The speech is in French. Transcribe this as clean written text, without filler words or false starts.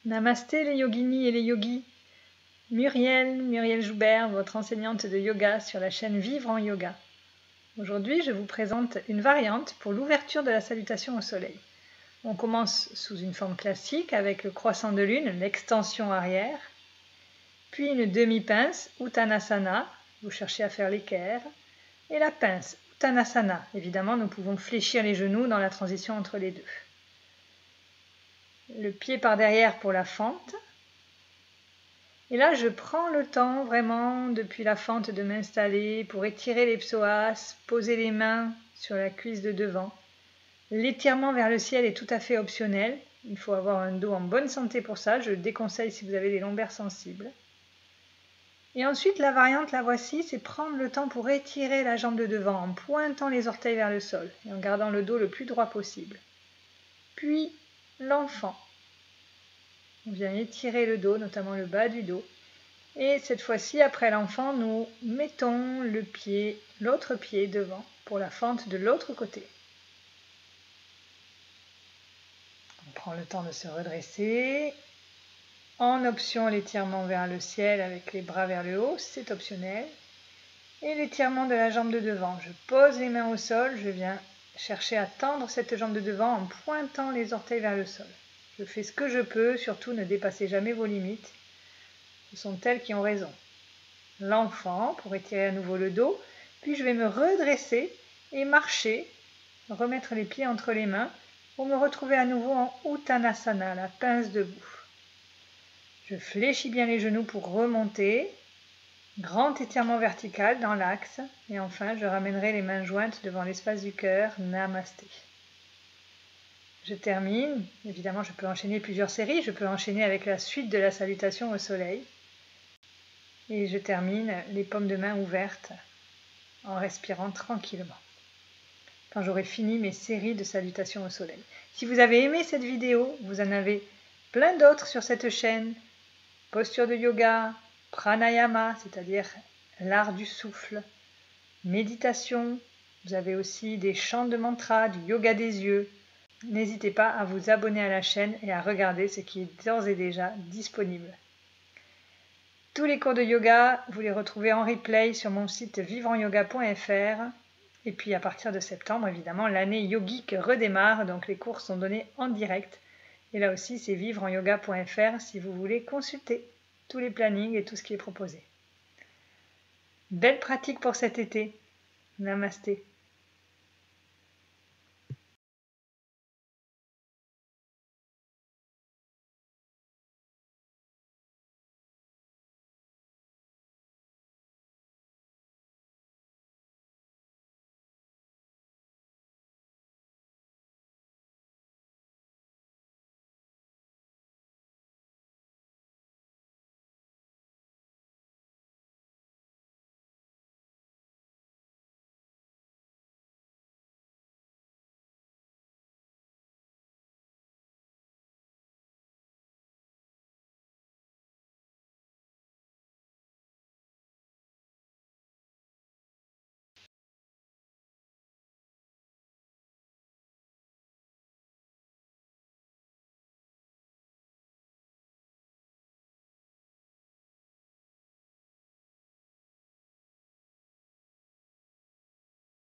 Namasté les yoginis et les yogis. Muriel Joubert, votre enseignante de yoga sur la chaîne Vivre en Yoga. Aujourd'hui, je vous présente une variante pour l'ouverture de la salutation au soleil. On commence sous une forme classique avec le croissant de lune, l'extension arrière, puis une demi-pince, Uttanasana, vous cherchez à faire l'équerre, et la pince, Uttanasana. Évidemment, nous pouvons fléchir les genoux dans la transition entre les deux. Le pied par derrière pour la fente. Et là, je prends le temps vraiment depuis la fente de m'installer pour étirer les psoas, poser les mains sur la cuisse de devant. L'étirement vers le ciel est tout à fait optionnel. Il faut avoir un dos en bonne santé pour ça. Je le déconseille si vous avez des lombaires sensibles. Et ensuite, la variante, la voici, c'est prendre le temps pour étirer la jambe de devant en pointant les orteils vers le sol et en gardant le dos le plus droit possible. Puis, l'enfant. On vient étirer le dos, notamment le bas du dos. Et cette fois-ci, après l'enfant, nous mettons l'autre pied devant pour la fente de l'autre côté. On prend le temps de se redresser. En option, l'étirement vers le ciel avec les bras vers le haut, c'est optionnel. Et l'étirement de la jambe de devant. Je pose les mains au sol, je viens chercher à tendre cette jambe de devant en pointant les orteils vers le sol. Je fais ce que je peux, surtout ne dépassez jamais vos limites. Ce sont elles qui ont raison. L'enfant, pour étirer à nouveau le dos, puis je vais me redresser et marcher, remettre les pieds entre les mains pour me retrouver à nouveau en Uttanasana, la pince debout. Je fléchis bien les genoux pour remonter, grand étirement vertical dans l'axe, et enfin je ramènerai les mains jointes devant l'espace du cœur, Namasté. Je termine, évidemment je peux enchaîner plusieurs séries, je peux enchaîner avec la suite de la salutation au soleil. Et je termine les paumes de main ouvertes en respirant tranquillement. Quand j'aurai fini mes séries de salutations au soleil. Si vous avez aimé cette vidéo, vous en avez plein d'autres sur cette chaîne. Posture de yoga, pranayama, c'est-à-dire l'art du souffle, méditation. Vous avez aussi des chants de mantra, du yoga des yeux. N'hésitez pas à vous abonner à la chaîne et à regarder ce qui est d'ores et déjà disponible. Tous les cours de yoga, vous les retrouvez en replay sur mon site vivreenyoga.fr. Et puis à partir de septembre, évidemment, l'année yogique redémarre, donc les cours sont donnés en direct. Et là aussi, c'est vivreenyoga.fr si vous voulez consulter tous les plannings et tout ce qui est proposé. Belle pratique pour cet été. Namasté.